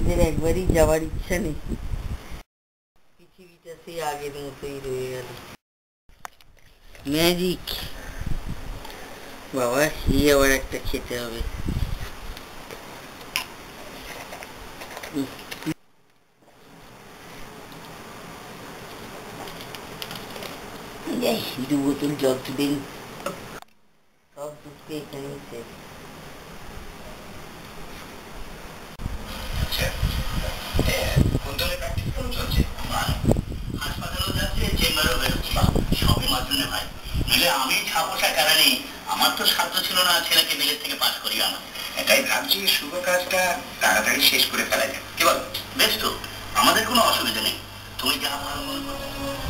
আমাদের একবারই যাওয়ার ইচ্ছা নেই, পৃথিবীটা সেই আগের মতোই রয়ে গেল। ম্যাজিক বাবা, এই আবার একটা খেতে হবে। দু বোতল জল তো দিন, সব দুধকে এখানে শেষ। আমি ছাপোষা কারণে আমার তো সাধ্য ছিল না ছেলেকে বিলেত থেকে পাশ করিয়ে আনা। এটাই ভাবছি শুভ কাজটা তাড়াতাড়ি শেষ করে ফেলা যায়। কি বল? বেশ তো, আমাদের কোনো অসুবিধা নেই, তুমি যা ভালো মনে করো।